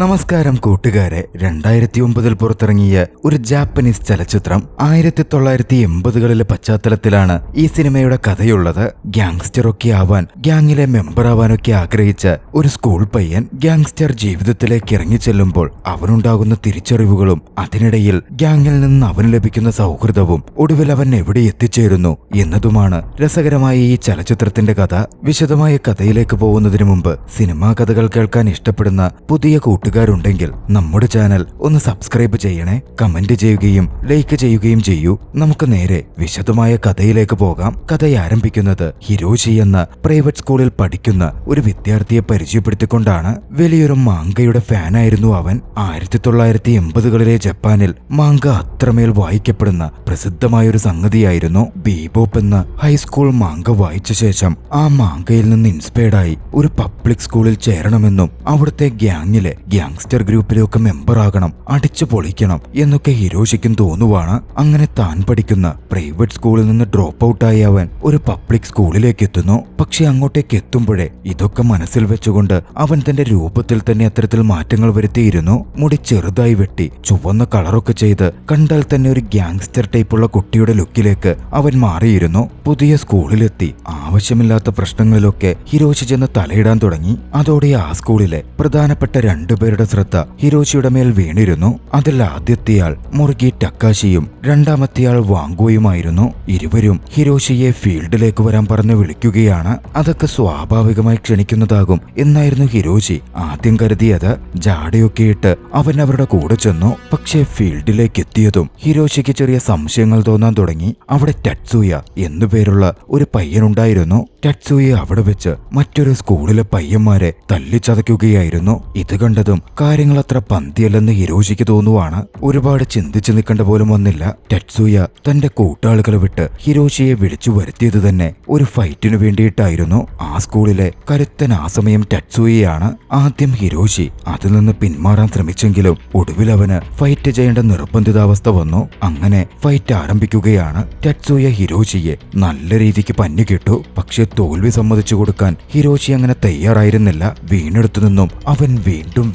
നമസ്കാരം കൂട്ടുകാരെ. 2009 പുറത്തിറങ്ങിയ ഒരു ജാപ്പനീസ് ചലച്ചിത്രം 1980കളിലെ പശ്ചാത്തലത്തിലാണ് ഈ സിനിമയുടെ കഥയുള്ളത്. ഗ്യാങ്സ്റ്ററൊക്കെ ആവാൻ, ഗ്യാങ്ങിലെ മെമ്പറാവാനൊക്കെ ആഗ്രഹിച്ച ഒരു സ്കൂൾ പയ്യൻ ഗ്യാങ്സ്റ്റർ ജീവിതത്തിലേക്ക് ഇറങ്ങിച്ചെല്ലുമ്പോൾ അവനുണ്ടാകുന്ന തിരിച്ചറിവുകളും അതിനിടയിൽ ഗ്യാങ്ങിൽ നിന്ന് അവന് ലഭിക്കുന്ന സൗഹൃദവും ഒടുവിൽ അവൻ എവിടെ എത്തിച്ചേരുന്നു എന്നതുമാണ് രസകരമായ ഈ ചലച്ചിത്രത്തിന്റെ കഥ. വിശദമായ കഥയിലേക്ക് പോകുന്നതിന് മുമ്പ് സിനിമാ കഥകൾ കേൾക്കാൻ ഇഷ്ടപ്പെടുന്ന പുതിയ കൂട്ടുകാരുണ്ടെങ്കിൽ നമ്മുടെ ചാനൽ ഒന്ന് സബ്സ്ക്രൈബ് ചെയ്യണേ, കമന്റ് ചെയ്യുകയും ലൈക്ക് ചെയ്യുകയും ചെയ്യൂ. നമുക്ക് നേരെ വിശദമായ കഥയിലേക്ക് പോകാം. കഥ ആരംഭിക്കുന്നത് ഹിരോഷി എന്ന പ്രൈവറ്റ് സ്കൂളിൽ പഠിക്കുന്ന ഒരു വിദ്യാർത്ഥിയെ പരിചയപ്പെടുത്തിക്കൊണ്ടാണ്. വലിയൊരു മാങ്കയുടെ ഫാനായിരുന്നു അവൻ. 1980കളിലെ ജപ്പാനിൽ മാങ്ക അത്രമേൽ വായിക്കപ്പെടുന്ന പ്രസിദ്ധമായൊരു സംഗതിയായിരുന്നു. ബീബോപ്പ് എന്ന ഹൈസ്കൂൾ മാങ്ക വായിച്ച ശേഷം ആ മാങ്കയിൽ നിന്ന് ഇൻസ്പയർഡായി ഒരു പബ്ലിക് സ്കൂളിൽ ചേരണമെന്നും അവിടുത്തെ ഗ്യാങ്ങിലെ ഗ്യാങ്സ്റ്റർ ഗ്രൂപ്പിലൊക്കെ മെമ്പറാകണം, അടിച്ചു പൊളിക്കണം എന്നൊക്കെ ഹിരോഷിക്കും തോന്നുവാണ്. അങ്ങനെ താൻ പഠിക്കുന്ന പ്രൈവറ്റ് സ്കൂളിൽ നിന്ന് ഡ്രോപ്പ് ഔട്ടായി അവൻ ഒരു പബ്ലിക് സ്കൂളിലേക്ക് എത്തുന്നു. പക്ഷെ അങ്ങോട്ടേക്ക് എത്തുമ്പോഴേ ഇതൊക്കെ മനസ്സിൽ വെച്ചുകൊണ്ട് അവൻ തന്റെ രൂപത്തിൽ തന്നെ അത്തരത്തിൽ മാറ്റങ്ങൾ വരുത്തിയിരുന്നു. മുടി ചെറുതായി വെട്ടി ചുവന്ന കളറൊക്കെ ചെയ്ത് കണ്ടാൽ തന്നെ ഒരു ഗ്യാങ്സ്റ്റർ ടൈപ്പുള്ള കുട്ടിയുടെ ലുക്കിലേക്ക് അവൻ മാറിയിരുന്നു. പുതിയ സ്കൂളിലെത്തി ആവശ്യമില്ലാത്ത പ്രശ്നങ്ങളിലൊക്കെ ഹിരോഷി ചെന്ന് തലയിടാൻ തുടങ്ങി. അതോടെ ആ സ്കൂളിലെ പ്രധാനപ്പെട്ട രണ്ടുപേരുടെ ശ്രദ്ധ ഹിരോഷിയുടെ മേൽ വീണിരുന്നു. അതിൽ ആദ്യത്തെയാൾ മുറുകി ടക്കാഷിയും രണ്ടാമത്തെയാൾ വാങ്കോയുമായിരുന്നു. ഇരുവരും ഹിരോഷിയെ ഫീൽഡിലേക്ക് വരാൻ പറഞ്ഞ് വിളിക്കുകയാണ്. അതൊക്കെ സ്വാഭാവികമായി ക്ഷണിക്കുന്നതാകും എന്നായിരുന്നു ഹിരോഷി ആദ്യം കരുതിയത്. ജാടയൊക്കെ ഇട്ട് അവൻ അവരുടെ കൂടെ ചെന്നു. പക്ഷേ ഫീൽഡിലേക്ക് എത്തിയതും ഹിരോഷിക്ക് ചെറിയ സംശയങ്ങൾ തോന്നാൻ തുടങ്ങി. അവിടെ ടറ്റ്സൂയ എന്നുപേരുള്ള ഒരു പയ്യനുണ്ടായിരുന്നു. ടറ്റ്സൂയ അവിടെ വെച്ച് മറ്റൊരു സ്കൂളിലെ പയ്യന്മാരെ തല്ലിച്ചതയ്ക്കുകയായിരുന്നു. ഇത് കണ്ടതും കാര്യങ്ങൾ അത്ര പന്തിയല്ലെന്ന് ഹിരോഷിക്ക് തോന്നുവാണ്. ഒരുപാട് ചിന്തിച്ചു നിൽക്കേണ്ട പോലും വന്നില്ല. ടറ്റ്സൂയ തന്റെ കൂട്ടാളികളെ വിട്ട് ഹിരോഷിയെ വിളിച്ചു വരുത്തിയത് തന്നെ ഒരു ഫൈറ്റിനു വേണ്ടിയിട്ടായിരുന്നു. ആ സ്കൂളിലെ കരുത്തൻ ആ സമയം ടറ്റ്സൂയയാണ്. ആദ്യം ഹിരോഷി അതിൽ നിന്ന് പിന്മാറാൻ ശ്രമിച്ചെങ്കിലും ഒടുവിൽ അവന് ഫൈറ്റ് ചെയ്യേണ്ട നിർബന്ധിതാവസ്ഥ വന്നു. അങ്ങനെ ഫൈറ്റ് ആരംഭിക്കുകയാണ്. ടറ്റ്സൂയ ഹിരോഷിയെ നല്ല രീതിക്ക് പഞ്ഞുകിട്ടു. പക്ഷെ തോൽവി സമ്മതിച്ചു കൊടുക്കാൻ ഹിരോഷി അങ്ങനെ തയ്യാറായിരുന്നില്ല. വീണെടുത്തു നിന്നും അവൻ വീണ്ടും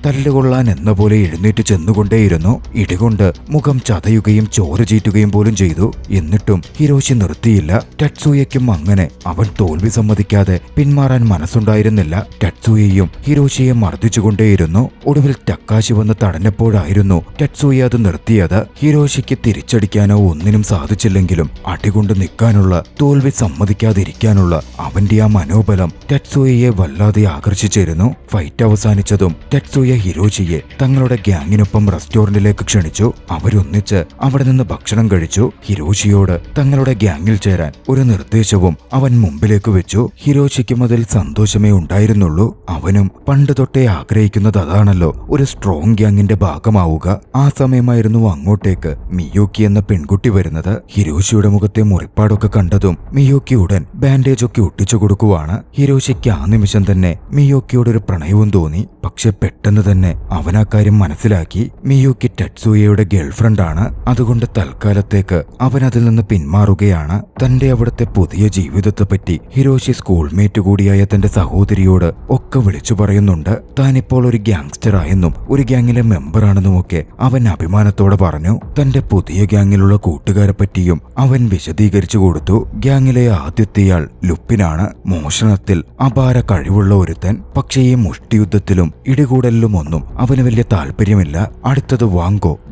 തല്ലുകൊള്ളാൻ എന്ന പോലെ എഴുന്നേറ്റ് ചെന്നുകൊണ്ടേയിരുന്നു. ഇടികൊണ്ട് മുഖം ചതയുകയും ചോര ചീറ്റുകയും പോലും ചെയ്തു. എന്നിട്ടും ഹിരോഷി നിർത്തിയില്ല. ടറ്റ്സൂയയ്ക്കും അങ്ങനെ അവൻ തോൽവി സമ്മതിക്കാതെ പിന്മാറാൻ മനസ്സുണ്ടായിരുന്നില്ല. ടറ്റ്സൂയയും ഹിരോഷിയെ മർദ്ദിച്ചുകൊണ്ടേയിരുന്നു. ഒടുവിൽ ടക്കാശി വന്ന് തടഞ്ഞപ്പോഴായിരുന്നു ടറ്റ്സൂയ അത് നിർത്തിയത്. ഹിരോഷിക്ക് തിരിച്ചടിക്കാനോ ഒന്നിനും സാധിച്ചില്ലെങ്കിലും അടികൊണ്ട് നിൽക്കാനുള്ള, തോൽവി സമ്മതിക്കാതിരിക്കാനുള്ള അവന്റെ ആ മനോബലം ടറ്റ്സൂയയെ വല്ലാതെ ആകർഷിച്ചിരുന്നു. ഫൈറ്റ് അവസാനിച്ചതും ടറ്റ്സൂയ ഹിരോഷിയെ തങ്ങളുടെ ഗ്യാങ്ങിനൊപ്പം റെസ്റ്റോറന്റിലേക്ക് ക്ഷണിച്ചു. അവരൊന്നിച്ച് അവിടെ നിന്ന് ഭക്ഷണം കഴിച്ചു. ഹിരോഷിയോട് തങ്ങളുടെ ഗ്യാങ്ങിൽ ചേരാൻ ഒരു നിർദ്ദേശവും അവൻ മുമ്പിലേക്ക് വെച്ചു. ഹിരോഷിക്കും അതിൽ സന്തോഷമേ ഉണ്ടായിരുന്നുള്ളൂ. അവനും പണ്ട് തൊട്ടേ ആഗ്രഹിക്കുന്നത് അതാണല്ലോ, ഒരു സ്ട്രോങ് ഗ്യാങ്ങിന്റെ ഭാഗമാവുക. ആ സമയമായിരുന്നു അങ്ങോട്ടേക്ക് മിയോക്കി എന്ന പെൺകുട്ടി വരുന്നത്. ഹിരോഷിയുടെ മുഖത്തെ മുറിപ്പാടൊക്കെ കണ്ടതും മിയോക്കി ഉടൻ ബാൻഡേജ് ഒക്കെ ഒട്ടിച്ചു കൊടുക്കുവാണ്. ഹിരോഷിക്ക് ആ നിമിഷം തന്നെ മിയോക്കിയോടൊരു പ്രണയവും തോന്നി. പക്ഷെ പെട്ടെന്ന് തന്നെ അവൻ ആ കാര്യം മനസ്സിലാക്കി. മിയോക്കി ടറ്റ്സൂയയുടെ ഗേൾഫ്രണ്ടാണ്. അതുകൊണ്ട് തൽക്കാലത്തേക്ക് അവൻ അതിൽ നിന്ന് പിന്മാറുകയാണ്. തന്റെ അവിടുത്തെ പുതിയ ജീവിതത്തെപ്പറ്റി ഹിരോഷി സ്കൂൾമേറ്റ് കൂടിയായ തന്റെ സഹോദരിയോട് ഒക്കെ വിളിച്ചു പറയുന്നുണ്ട്. താനിപ്പോൾ ഒരു ഗ്യാങ്സ്റ്റർ ആയെന്നും ഒരു ഗ്യാങ്ങിലെ മെമ്പറാണെന്നുമൊക്കെ അവൻ അഭിമാനത്തോടെ പറഞ്ഞു. തന്റെ പുതിയ ഗ്യാങ്ങിലുള്ള കൂട്ടുകാരെ പറ്റിയും അവൻ വിശദീകരിച്ചു കൊടുത്തു. ഗ്യാങ്ങിലെ ആദ്യത്തെയാൾ ലുപ്പിനാണ്. മോഷണത്തിൽ അപാര കഴിവുള്ള ഒരുത്തൻ. പക്ഷേ ഈ മുഷ്ടിയുദ്ധത്തിലും ഇടികൂടലിലും ഒന്നും അവന് വലിയ താല്പര്യമില്ല. അടുത്തത്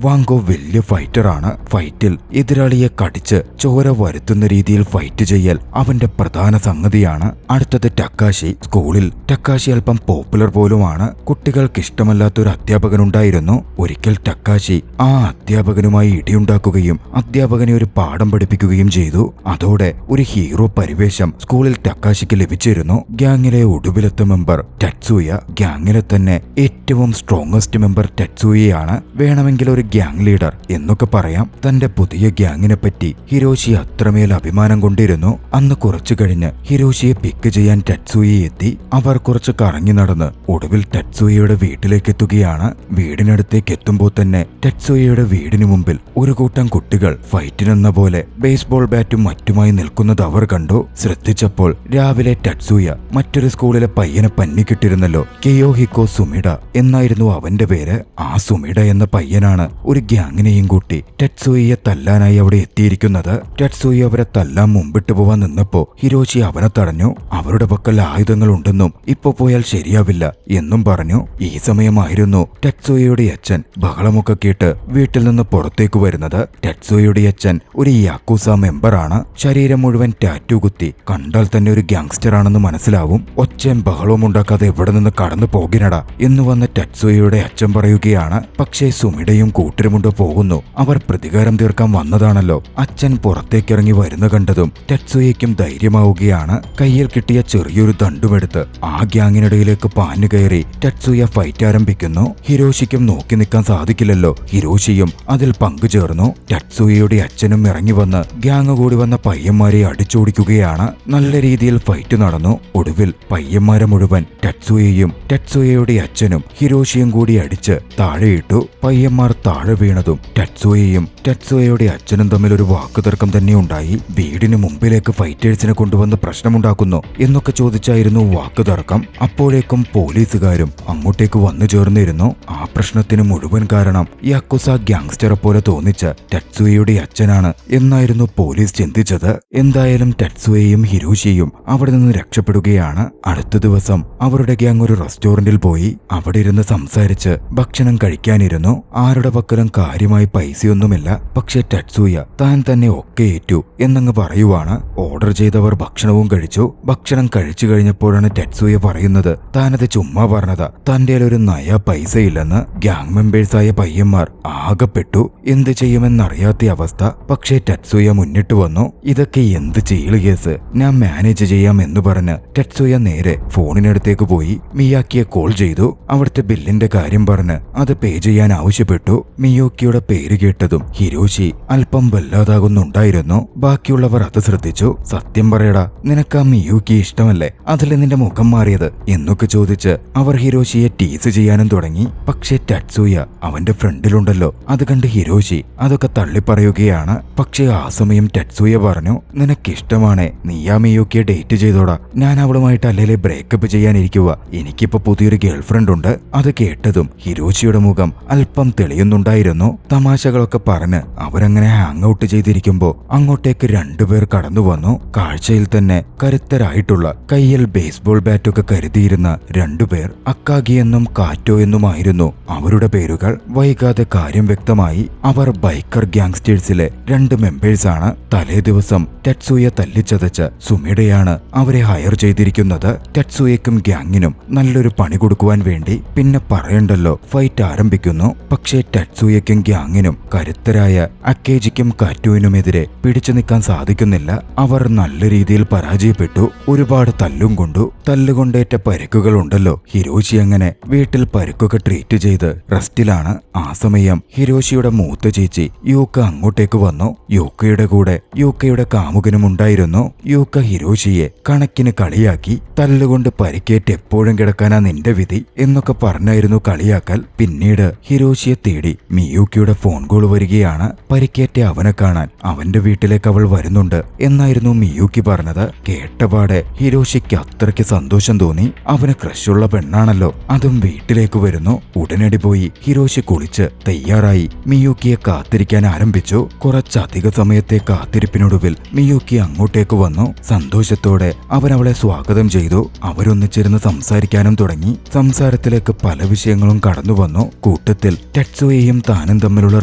വാങ്കോ വലിയ ഫൈറ്ററാണ്. ഫൈറ്റിൽ എതിരാളിയെ കടിച്ച് ചോര വരുത്തുന്ന രീതിയിൽ ഫൈറ്റ് ചെയ്യൽ അവന്റെ പ്രധാന സംഗതിയാണ്. അടുത്തത് ടക്കാശി. സ്കൂളിൽ ടക്കാശി അല്പം പോപ്പുലർ പോലുമാണ്. കുട്ടികൾക്ക് ഇഷ്ടമല്ലാത്തൊരു അധ്യാപകനുണ്ടായിരുന്നു. ഒരിക്കൽ ടക്കാശി ആ അധ്യാപകനുമായി ഇടിയുണ്ടാക്കുകയും അധ്യാപകനെ ഒരു പാഠം പഠിപ്പിക്കുകയും ചെയ്തു. അതോടെ ഒരു ഹീറോ പരിവേഷം സ്കൂളിൽ ടക്കാശിക്ക് ലഭിച്ചിരുന്നു. ഗ്യാങ്ങിലെ ഒടുവിലത്തെ മെമ്പർ ടറ്റ്സൂയ. ഗ്യാങ്ങിലെ തന്നെ ഏറ്റവും സ്ട്രോങ്ങസ്റ്റ് മെമ്പർ ടറ്റ്സൂയയാണ്. വേണമെങ്കിൽ ഒരു ഗ്യാങ് ലീഡർ എന്നൊക്കെ പറയാം. തന്റെ പുതിയ ഗ്യാങ്ങിനെ പറ്റി ഹിരോഷി അത്രമേൽ അഭിമാനം കൊണ്ടിരുന്നു. അന്ന് കുറച്ചു കഴിഞ്ഞ് ഹിരോഷിയെ പിക്ക് ചെയ്യാൻ ടറ്റ്സൂയ എത്തി. അവർ കുറച്ച് കറങ്ങി നടന്ന് ഒടുവിൽ ടറ്റ്സൂയയുടെ വീട്ടിലേക്ക് എത്തുകയാണ്. വീടിനടുത്തേക്ക് എത്തുമ്പോൾ തന്നെ ടറ്റ്സൂയയുടെ വീടിന് മുമ്പിൽ ഒരു കൂട്ടം കുട്ടികൾ ഫൈറ്റിനെന്ന പോലെ ബേസ്ബോൾ ബാറ്റും മറ്റുമായി നിൽക്കുന്നത് അവർ കണ്ടു. ശ്രദ്ധിച്ചപ്പോൾ രാവിലെ ടറ്റ്സൂയ മറ്റൊരു സ്കൂളിലെ പയ്യനെ പന്നി തലക്കിട്ടിരുന്നല്ലോ. കെയോഹിക്കോ സുമിഡ എന്നായിരുന്നു അവന്റെ പേര്. ആ സുമിഡ എന്ന പയ്യനാണ് ഒരു ഗ്യാങ്ങിനെയും കൂട്ടി ടെറ്റ്സുയെ തല്ലാനായി അവിടെ എത്തിയിരിക്കുന്നത്. ടെറ്റ്സുയി അവരെ തല്ലാൻ മുമ്പിട്ട് പോവാൻ നിന്നപ്പോ ഹിരോഷി അവനെ തടഞ്ഞു. അവരുടെ പക്കൽ ആയുധങ്ങൾ ഉണ്ടെന്നും ഇപ്പൊ പോയാൽ ശരിയാവില്ല എന്നും പറഞ്ഞു. ഈ സമയമായിരുന്നു ടെറ്റ്സുയുടെ അച്ഛൻ ബഹളമൊക്കെ കേട്ട് വീട്ടിൽ നിന്ന് പുറത്തേക്ക് വരുന്നത്. ടെറ്റ്സുയുടെ അച്ഛൻ ഒരു യാക്കൂസ മെമ്പറാണ്. ശരീരം മുഴുവൻ ടാറ്റു കുത്തി, കണ്ടാൽ തന്നെ ഒരു ഗ്യാങ്സ്റ്റർ ആണെന്ന് മനസ്സിലാവും. ഒച്ചയും ബഹളവും ഉണ്ടാക്കാതെ എവിടെ നിന്ന് കടന്നു പോകിനടാ എന്ന് വന്ന ടെറ്റ്സുയുടെ അച്ഛൻ പറയുകയാണ്. പക്ഷേ സുമിഡയും കൂട്ടരുമുണ്ടോ പോകുന്നു. അവർ പ്രതികാരം തീർക്കാൻ വന്നതാണല്ലോ. അച്ഛൻ പുറത്തേക്കിറങ്ങി വരുന്ന കണ്ടതും ടെറ്റ്സുയയ്ക്കും ധൈര്യമാവുകയാണ്. കയ്യിൽ കിട്ടിയ ചെറിയൊരു ദണ്ടുമെടുത്ത് ആ ഗ്യാങ്ങിനിടയിലേക്ക് പാഞ്ഞു കയറി ടെറ്റ്സുയ ഫൈറ്റ് ആരംഭിക്കുന്നു. ഹിരോഷിക്കും നോക്കി നിൽക്കാൻ സാധിക്കില്ലല്ലോ. ഹിരോഷിയും അതിൽ പങ്കുചേർന്നു. ടെറ്റ്സുയയുടെ അച്ഛനും ഇറങ്ങി വന്ന് ഗ്യാങ് കൂടി വന്ന പയ്യന്മാരെ അടിച്ചോടിക്കുകയാണ്. നല്ല രീതിയിൽ ഫൈറ്റ് നടന്നു. ഒടുവിൽ പയ്യന്മാരെ മുഴുവൻ ടെറ്റ്സുയയും ടെറ്റ്സുയയുടെ അച്ഛനും ഹിരോഷിയും കൂടി അടിച്ച് താഴെയിട്ടു. പയ്യന്മാർ താഴെ വീണതും ടെറ്റ്സുയയും ടെറ്റ്സുയയുടെ അച്ഛനും തമ്മിൽ ഒരു വാക്കുതർക്കം തന്നെ ഉണ്ടായി. വീടിന് മുമ്പിലേക്ക് ഫൈറ്റേഴ്സിനെ കൊണ്ടുവന്ന് പ്രശ്നമുണ്ടാക്കുന്നു എന്നൊക്കെ ചോദിച്ചായിരുന്നു വാക്കുതർക്കം. അപ്പോഴേക്കും പോലീസുകാരും അങ്ങോട്ടേക്ക് വന്നു ചേർന്നിരുന്നു. ആ പ്രശ്നത്തിന് മുഴുവൻ കാരണം യാക്കുസ ഗ്യാങ്സ്റ്ററെ പോലെ തോന്നിച്ച ടെറ്റ്സുയയുടെ അച്ഛനാണ് എന്നായിരുന്നു പോലീസ് ചിന്തിച്ചത്. എന്തായാലും ടെറ്റ്സുയയും ഹിരോഷിയും അവിടെ നിന്ന് രക്ഷപ്പെടുകയാണ്. അടുത്ത ദിവസം അവരുടെ ഗ്യാങ് ഒരു റെസ്റ്റോറന്റിൽ പോയി അവിടെ ഇരുന്ന് സംസാരിച്ച് ഭക്ഷണം കഴിക്കാനിരുന്നു. ആരുടെ പക്കലും കാര്യമായി പൈസയൊന്നുമില്ല. പക്ഷെ ടെറ്റ്സുയ താൻ തന്നെ ഒക്കെ ഏറ്റു എന്നങ്ങ് പറയുവാണ്. ഓർഡർ ചെയ്തവർ ഭക്ഷണവും കഴിച്ചു. ഭക്ഷണം കഴിച്ചു കഴിഞ്ഞപ്പോഴാണ് ടെറ്റ്സുയ പറയുന്നത് താനത് ചുമ്മാ പറഞ്ഞതാ, തന്റെ ഒരു നയ പൈസയില്ലെന്ന്. ഗ്യാങ് മെമ്പേഴ്സായ പയ്യന്മാർ ആകപ്പെട്ടു. എന്ത് ചെയ്യുമെന്നറിയാത്ത അവസ്ഥ. പക്ഷേ ടെറ്റ്സുയ മുന്നിട്ട് വന്നു. ഇതൊക്കെ എന്ത് ചെയ്യല് കേസ്, ഞാൻ മാനേജ് ചെയ്യാം എന്ന് പറഞ്ഞ് ടെറ്റ്സുയ നേരെ ഫോണിനടുത്തേക്ക് പോയി മിയാക്കിയെ കോൾ ചെയ്തു. അവിടുത്തെ ബില്ലിന്റെ കാര്യം പറഞ്ഞ് അത് പേ ചെയ്യാൻ ആവശ്യപ്പെട്ടു. മിയോക്കിയുടെ പേര് കേട്ടതും ഹിരോഷി അല്പം വല്ലാതാകുന്നുണ്ടായിരുന്നു. ബാക്കിയുള്ളവർ അത് ശ്രദ്ധിച്ചു. സത്യം പറയടാ, നിനക്ക് ആ മിയോക്കി ഇഷ്ടമല്ലേ? അതിലെ നിന്റെ മുഖം മാറിയത് എന്നൊക്കെ ചോദിച്ച് അവർ ഹിരോഷിയെ ടീസ് ചെയ്യാനും തുടങ്ങി. പക്ഷേ ടെറ്റ്സുയ അവന്റെ ഫ്രണ്ടിലുണ്ടല്ലോ. അത് കണ്ട് ഹിരോഷി അതൊക്കെ തള്ളിപ്പറയുകയാണ്. പക്ഷേ ആ സമയം ടെറ്റ്സുയ പറഞ്ഞു, നിനക്കിഷ്ടമാണേ നീ ആ മിയോക്കിയെ ഡേറ്റ് ചെയ്തോടാ. ഞാൻ അവളുമായിട്ട് അല്ലേലെ ബ്രേക്കപ്പ് ചെയ്യാനിരിക്കുക. എനിക്കിപ്പോ പുതിയൊരു ഗേൾഫ്രണ്ട് ഉണ്ട്. അത് കേട്ടതും ഹിരോഷിയുടെ മുഖം അല്പം തെളിയുന്നുണ്ടായിരുന്നു. തമാശകളൊക്കെ പറഞ്ഞ് അവരങ്ങനെ ഹാങ് ഔട്ട് ചെയ്തിരിക്കുമ്പോ അങ്ങോട്ടേക്ക് രണ്ടുപേർ കടന്നു വന്നു. കാഴ്ചയിൽ തന്നെ കരുത്തരായിട്ടുള്ള, കയ്യിൽ ബേസ്ബോൾ ബാറ്റൊക്കെ കരുതിയിരുന്ന രണ്ടുപേർ. അക്കാഗി എന്നും കാറ്റോ എന്നുമായിരുന്നു അവരുടെ പേരുകൾ. വൈകാതെ കാര്യം വ്യക്തമായി. അവർ ബൈക്കർ ഗ്യാങ്സ്റ്റേഴ്സിലെ 2 മെമ്പേഴ്സാണ്. തലേ ദിവസം ടെറ്റ്സുയ തല്ലിച്ചതച്ച സുമിഡയാണ് അവരെ ഹയർ ചെയ്തിരിക്കുന്നത്. ടെറ്റ്സുയക്കും ഗ്യാങ്ങിനും നല്ലൊരു പണി കൊടുക്കുവാൻ വേണ്ടി. പിന്നെ പറയണ്ടല്ലോ, ഫൈറ്റ് ആരംഭിക്കുന്നു. പക്ഷേ ടെറ്റ്സുയക്കും ഗ്യാങ്ങിനും കരുത്തരായ അക്കേജിക്കും കാറ്റുവിനുമെതിരെ പിടിച്ചു നിൽക്കാൻ സാധിക്കുന്നില്ല. അവർ നല്ല രീതിയിൽ പരാജയപ്പെട്ടു. ഒരുപാട് തല്ലും കൊണ്ടു. തല്ലുകൊണ്ടേറ്റ പരിക്കുകൾ ഉണ്ടല്ലോ. ഹിരോഷി അങ്ങനെ വീട്ടിൽ പരിക്കൊക്കെ ട്രീറ്റ് ചെയ്ത് റെസ്റ്റിലാണ്. ആ സമയം ഹിരോഷിയുടെ മൂത്ത ചേച്ചി യൂക്ക അങ്ങോട്ടേക്ക് വന്നു. യൂക്കയുടെ കൂടെ യൂക്കയുടെ കാമുകനും ഉണ്ടായിരുന്നു. യൂക്ക ഹിരോഷിയെ കണക്കിന് കളിയാക്കി. തല്ലുകൊണ്ട് പരിക്കേറ്റ് എപ്പോഴും കിടക്കാനാ നിന്റെ വിധി എന്നൊക്കെ പറഞ്ഞായിരുന്നു കളിയാക്കൽ. പിന്നീട് ഹിരോഷിയെ തേടി മിയൂക്കിയുടെ ഫോൺ കോൾ വരികയാണ്. പരിക്കേറ്റ അവനെ കാണാൻ അവന്റെ വീട്ടിലേക്ക് അവൾ വരുന്നുണ്ട് എന്നായിരുന്നു മിയൂക്കി പറഞ്ഞത്. കേട്ടപാടെ ഹിരോഷിക്ക് അത്രയ്ക്ക് സന്തോഷം തോന്നി. അവന് ക്രഷുള്ള പെണ്ണാണല്ലോ, അതും വീട്ടിലേക്ക് വരുന്നു. ഉടനടി പോയി ഹിരോഷി കുളിച്ച് തയ്യാറായി മിയൂക്കിയെ കാത്തിരിക്കാൻ ആരംഭിച്ചു. കുറച്ചധിക സമയത്തെ കാത്തിരിപ്പിനൊടുവിൽ മിയൂക്കി അങ്ങോട്ടേക്ക് വന്നു. സന്തോഷത്തോടെ അവൻ അവളെ സ്വാഗതം ചെയ്തു. അവരൊന്നിച്ചിരുന്ന് സംസാരിക്കാനും തുടങ്ങി. സംസാരത്തിലേക്ക് പല വിഷയങ്ങളും കടന്നു വന്നു. കൂട്ടത്തിൽ ടെറ്റ്സുയയും താനും തമ്മിലുള്ള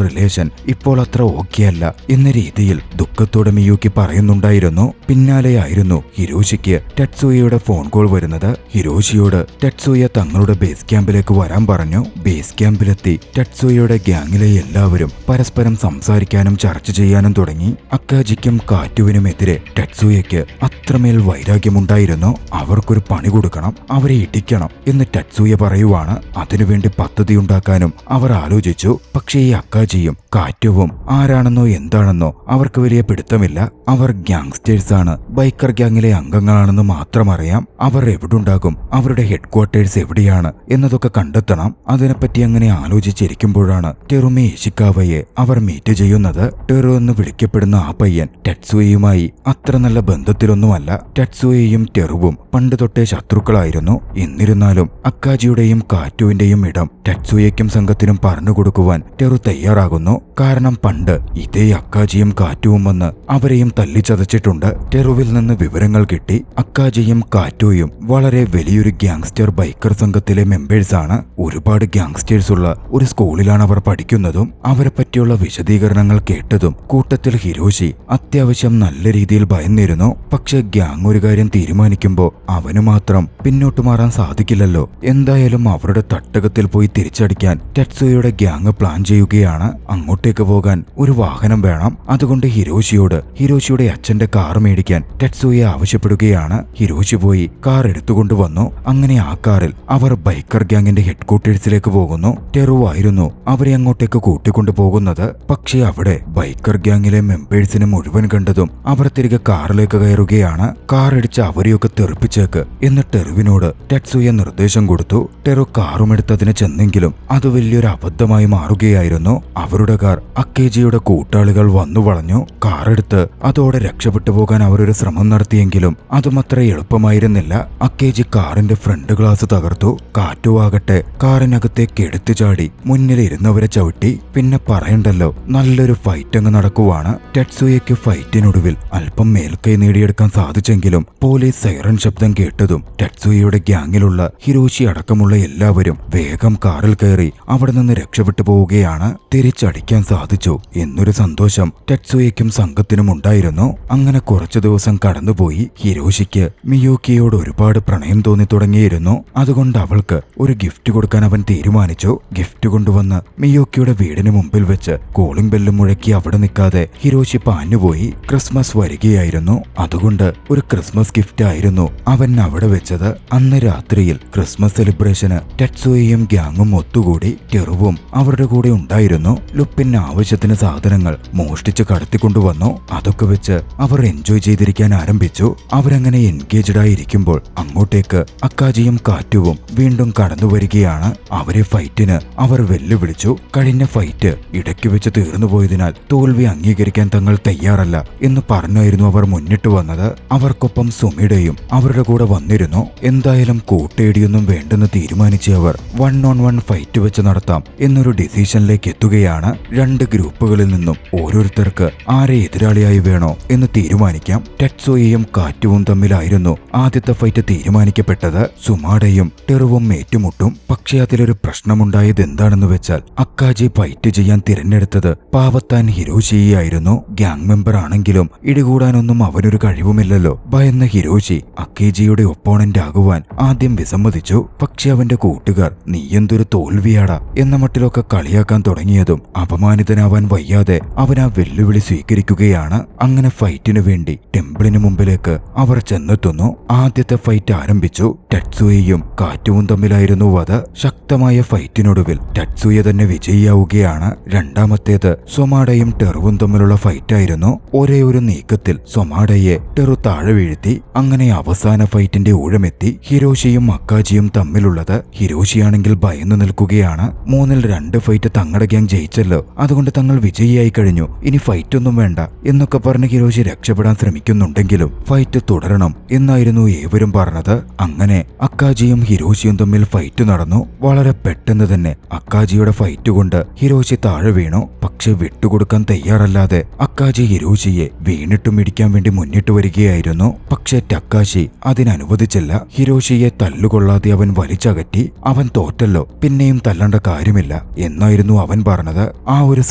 റിലേഷൻ ഇപ്പോൾ അത്ര ഓക്കെയല്ല എന്ന രീതിയിൽ ദുഃഖത്തോടെ മിയൂക്കി പറയുന്നുണ്ടായിരുന്നു. പിന്നാലെയായിരുന്നു ഹിരോഷിക്ക് ടെറ്റ്സുയയുടെ ഫോൺ കോൾ വരുന്നത്. ഹിരോഷിയോട് ടെറ്റ്സുയ തങ്ങളുടെ ബേസ് ക്യാമ്പിലേക്ക് വരാൻ പറഞ്ഞു. ബേസ് ക്യാമ്പിലെത്തി ടെറ്റ്സുയയുടെ ഗ്യാങ്ങിലെ എല്ലാവരും പരസ്പരം സംസാരിക്കാനും ചർച്ച ചെയ്യാനും തുടങ്ങി. അക്കാജിക്കും കാറ്റുവിനുമെതിരെ ടെറ്റ്സുയയ്ക്ക് അത്രമേൽ വൈരാഗ്യമുണ്ടായിരുന്നു. അവർക്കൊരു പണി കൊടുക്കണം, അവരെ ഇടിക്കണം എന്ന് ടെറ്റ്സുയ പറയുവാണ്. അതിനുവേണ്ടി പദ്ധതിയുണ്ടാക്കാനും അവർ ആലോചിച്ചു. പക്ഷേ ഈ അക്കാജിയും കാറ്റുവും ആരാണെന്നോ എന്താണെന്നോ അവർക്ക് വലിയ പിടുത്തമില്ല. അവർ ഗ്യാങ്സ്റ്റേഴ്സ് ആണ്, ബൈക്കർ ഗ്യാങ്ങിലെ അംഗങ്ങളാണെന്ന് മാത്രം അറിയാം. അവർ എവിടുണ്ടാകും, അവരുടെ ഹെഡ് ക്വാർട്ടേഴ്സ് എവിടെയാണ് എന്നതൊക്കെ കണ്ടെത്തണം. അതിനെപ്പറ്റി അങ്ങനെ ആലോചിച്ചിരിക്കുമ്പോഴാണ് ടെറുമി ഇഷിക്കാവയെ അവർ മീറ്റ് ചെയ്യുന്നത്. ടെറു എന്ന് വിളിക്കപ്പെടുന്ന ആ പയ്യൻ ടെറ്റ്സുയയുമായി അത്ര നല്ല ബന്ധത്തിലൊന്നുമല്ല. ടെറ്റ്സുയയും ടെറുവും പണ്ട് തൊട്ടേ ശത്രുക്കളായിരുന്നു. എന്നിരുന്നാലും അക്കാജിയുടെയും കാറ്റുവിന്റെയും ഇടം ടെറ്റ്സുയയ്ക്കും സംഘത്തിനും പറഞ്ഞുകൊടുക്കുവാൻ ടെറു തയ്യാറാകുന്നു. കാരണം പണ്ട് ഇതേ അക്കാജിയും കാറ്റുവും വന്ന് അവരെയും തല്ലിച്ചതച്ചിട്ടുണ്ട്. ടെറുവിൽ നിന്ന് വിവരങ്ങൾ കിട്ടി. അക്കാജിയും കാറ്റുവും വളരെ വലിയൊരു ഗ്യാങ്സ്റ്റർ ബൈക്കർ സംഘത്തിലെ മെമ്പേഴ്സാണ്. ഒരുപാട് ഗ്യാങ്സ്റ്റേഴ്സ് ഉള്ള ഒരു സ്കൂളിലാണ് അവർ പഠിക്കുന്നതും. അവരെ പറ്റിയുള്ള വിശദീകരണങ്ങൾ കേട്ടതും കൂട്ടത്തിൽ ഹിരോഷി അത്യാവശ്യം നല്ല രീതിയിൽ ഭയന്നിരുന്നു. പക്ഷെ ഗ്യാങ് ഒരു കാര്യം തീരുമാനിക്കുമ്പോൾ അവന് മാത്രം പിന്നോട്ട് മാറാൻ സാധിക്കില്ലല്ലോ. എന്തായാലും അവരുടെ തട്ടകത്തിൽ പോയി തിരിച്ചടിക്കാൻ ടെറ്റ്സുയയുടെ ഗ്യാങ് പ്ലാൻ ചെയ്യുകയാണ്. അങ്ങോട്ടേക്ക് പോകാൻ ഒരു വാഹനം വേണം. അതുകൊണ്ട് ഹിരോഷിയുടെ അച്ഛന്റെ കാർ മേടിക്കാൻ ടെറ്റ്സുയ ആവശ്യപ്പെടുകയാണ്. ഹിരോഷി പോയി കാർ എടുത്തുകൊണ്ടുവന്നു. അങ്ങനെ ആ കാറിൽ അവർ ബൈക്കർ ഗ്യാങ്ങിന്റെ ഹെഡ് ക്വാർട്ടേഴ്സിലേക്ക് പോകുന്നു. ടെറു ആയിരുന്നു അവരെ അങ്ങോട്ടേക്ക് കൂട്ടിക്കൊണ്ടു പോകുന്നത്. പക്ഷേ അവിടെ ബൈക്കർ ഗ്യാങ്ങിലെ മെമ്പേഴ്സിനെ മുഴുവൻ കണ്ടതും അവർ തിരികെ കാറിലേക്ക് കയറുകയാണ്. കാർ ഇടിച്ച് അവരെയൊക്കെ തെറിപ്പിച്ചേക്ക് എന്ന് ടെറുവിനോട് ടെറ്റ്സുയ നിർദ്ദേശം കൊടുത്തു. ടെറു കാറുമെടുത്തതിന് ചെന്നെങ്കിലും അത് വലിയൊരു അബദ്ധമായി മാറുകയായിരുന്നു. അവരുടെ കാർ അക്കേജിയുടെ കൂട്ടാളികൾ വന്നു വളഞ്ഞു. കാറെടുത്ത് അതോടെ രക്ഷപ്പെട്ടു പോകാൻ അവരൊരു ശ്രമം നടത്തിയെങ്കിലും അതുമത്ര എളുപ്പമായിരുന്നില്ല. അക്കേജി കാറിന്റെ ഫ്രണ്ട് ഗ്ലാസ് തകർത്തു. കാറ്റുവാകട്ടെ കാറിനകത്തേക്ക് എടുത്തു ചാടി മുന്നിലിരുന്നവരെ ചവിട്ടി. പിന്നെ പറയണ്ടല്ലോ, നല്ലൊരു ഫൈറ്റ് അങ്ങ് നടക്കുവാണ്. ടെറ്റ്സുയയ്ക്ക് ഫൈറ്റിനൊടുവിൽ അല്പം മേൽക്കൈ നേടിയെടുക്കാൻ സാധിച്ചെങ്കിലും പോലീസ് സൈറൻ ശബ്ദം കേട്ടതും ടെറ്റ്സുയയുടെ ഗ്യാങ്ങിലുള്ള ഹിരോഷി അടക്കമുള്ള എല്ലാവരും വേഗം കാറിൽ കയറി അവിടെ നിന്ന് രക്ഷപ്പെട്ടു പോവുകയാണ്. തിരിച്ചടിക്കാൻ സാധിച്ചു എന്നൊരു സന്തോഷം ടെറ്റ്സുയയ്ക്കും സംഘത്തിനും ഉണ്ടായിരുന്നു. അങ്ങനെ കുറച്ചു ദിവസം കടന്നുപോയി. ഹിരോഷിക്ക് മിയൂക്കിയോട് ഒരുപാട് പ്രണയം തോന്നി തുടങ്ങിയിരുന്നു. അതുകൊണ്ട് അവൾക്ക് ഒരു ഗിഫ്റ്റ് കൊടുക്കാൻ അവൻ തീരുമാനിച്ചു. ഗിഫ്റ്റ് കൊണ്ടുവന്ന് മിയൂക്കിയുടെ വീടിന് മുമ്പിൽ വെച്ച് കോളിംഗ് ബെല്ലും മുഴക്കി അവിടെ നിൽക്കാതെ ഹിരോഷി പാഞ്ഞുപോയി. ക്രിസ്മസ് വരികയായിരുന്നു. അതുകൊണ്ട് ഒരു ക്രിസ്മസ് ഗിഫ്റ്റ് ആയിരുന്നു അവൻ അവിടെ വെച്ചത്. അന്ന് രാത്രിയിൽ ക്രിസ്മസ് സെലിബ്രേഷന് ടെറ്റ്സുയയും ഗ്യാങ്ങും ഒത്തുകൂടി. ടെറുവും അവരുടെ കൂടെ ഉണ്ടായിരുന്നു. ലുപ്പിന് ആവശ്യത്തിന് സാധനങ്ങൾ മോഷ്ടിച്ച് കടത്തിക്കൊണ്ടുവന്നു. അതൊക്കെ വെച്ച് അവർ എൻജോയ് ചെയ്തിരിക്കാൻ ആരംഭിച്ചു. അവരങ്ങനെ എൻഗേജ്ഡ് ആയിരിക്കുമ്പോൾ അങ്ങോട്ടേക്ക് അക്കാജിയും കാറ്റുവും വീണ്ടും കടന്നു വരികയാണ്. അവരെ ഫൈറ്റിന് അവർ വെല്ലുവിളിച്ചു. കഴിഞ്ഞ ഫൈറ്റ് ഇടയ്ക്ക് വെച്ച് തീർന്നുപോയതിനാൽ തോൽവി അംഗീകരിക്കാൻ തങ്ങൾ തയ്യാറല്ല എന്ന് പറഞ്ഞായിരുന്നു അവർ മുന്നിട്ട് വന്നത്. അവർക്കൊപ്പം സുമിയുടെയും അവരുടെ കൂടെ വന്നിരുന്നു. എന്തായാലും കൂട്ടേടിയൊന്നും വേണ്ടെന്ന് തീരുമാനിച്ച അവർ 1-on-1 ഫൈറ്റ് വെച്ച് നടത്താം എന്നൊരു ഡിസിഷനിലേക്ക് എത്തുകയാണ്. രണ്ട് ഗ്രൂപ്പുകളിൽ നിന്നും ഓരോരുത്തർക്ക് ആരെ എതിരാളിയായി വേണോ എന്ന് തീരുമാനിക്കാം. ടെറ്റ്സുയയും കാറ്റുവും തമ്മിലായിരുന്നു ആദ്യത്തെ ഫൈറ്റ് തീരുമാനിക്കപ്പെട്ടത്. സുമാഡയും ടെറുവും ഏറ്റുമുട്ടും. പക്ഷേ അതിലൊരു പ്രശ്നമുണ്ടായത് എന്താണെന്ന് വെച്ചാൽ അക്കാജി ഫൈറ്റ് ചെയ്യാൻ തിരഞ്ഞെടുത്തത് പാവത്താൻ ഹിരോഷിയായിരുന്നു. ഗ്യാങ് മെമ്പർ ആണെങ്കിലും ഇടികൂടാനൊന്നും അവനൊരു കഴിവുമില്ലല്ലോ. ഭയന്ന ഹിരോഷി അക്കേജിയുടെ ഒപ്പോണന്റ് ആകുവാൻ ആദ്യം വിസമ്മതിച്ചു. പക്ഷെ അവന്റെ കൂട്ടുകാർ നീ എന്തൊരു തോൽവിയാടാ എന്ന മട്ടിലൊക്കെ കളിയാക്കാൻ തുടങ്ങിയതും അപമാനിതനാവാൻ വയ്യാതെ അവൻ ആ വെല്ലുവിളി സ്വീകരിക്കുകയാണ്. അങ്ങനെ ഫൈറ്റിനു വേണ്ടി ടെമ്പിളിന് മുമ്പിലേക്ക് അവർ ചെന്നെത്തുന്നു. ആദ്യത്തെ ഫൈറ്റ് ആരംഭിച്ചു. ടെറ്റ്സുയയും കാറ്റുവും തമ്മിലായിരുന്നു അത്. ശക്തമായ ഫൈറ്റിനൊടുവിൽ ടെറ്റ്സുയ തന്നെ വിജയിയാവുകയാണ്. രണ്ടാമത്തേത് സൊമാഡയും ടെറുവും തമ്മിലുള്ള ഫൈറ്റായിരുന്നു. ഒരേ ഒരു നീക്കത്തിൽ സൊമാഡയെ ടെറു താഴെ വീഴ്ത്തി. അങ്ങനെ അവസാന ഫൈറ്റിന്റെ ഊഴമെത്തി. ഹിരോഷിയും അക്കാജിയും തമ്മിലുള്ളത്. ഹിരോഷിയാണെങ്കിൽ ഭയന്നു നിൽക്കുകയാണ്. 3-2 ഫൈറ്റ് തങ്ങളുടെ ഗ്യാങ് ജയിച്ചല്ലോ, അതുകൊണ്ട് തങ്ങൾ വിജയിയായി കഴിഞ്ഞു, ഇനി ഫൈറ്റ് ഒന്നും വേണ്ട എന്നൊക്കെ പറഞ്ഞ് ഹിരോഷി രക്ഷപ്പെടാൻ ശ്രമിക്കുന്നുണ്ടെങ്കിലും ഫൈറ്റ് തുടരണം എന്നായിരുന്നു ഏവരും പറഞ്ഞത്. അങ്ങനെ അക്കാജിയും ഹിരോഷിയും തമ്മിൽ ഫൈറ്റ് നടന്നു. വളരെ പെട്ടെന്ന് തന്നെ അക്കാജിയുടെ ഫൈറ്റ് കൊണ്ട് ഹിരോഷി താഴെ വീണു. പക്ഷെ വിട്ടുകൊടുക്കാൻ തയ്യാറല്ലാതെ അക്കാജി ഹിരോഷിയെ വീണിട്ടും ഇടിക്കാൻ വേണ്ടി മുന്നിട്ട് വരികയായിരുന്നു. പക്ഷെ ടക്കാശി അതിനനുവദിച്ചില്ല. ഹിരോഷിയെ തല്ലുകൊള്ളാതെ അവൻ വലിച്ചകറ്റി. അവൻ തോറ്റല്ലോ, പിന്നെയും തല്ലണ്ട കാര്യമില്ല എന്നായിരുന്നു അവൻ പറഞ്ഞത്. ആ ഒരു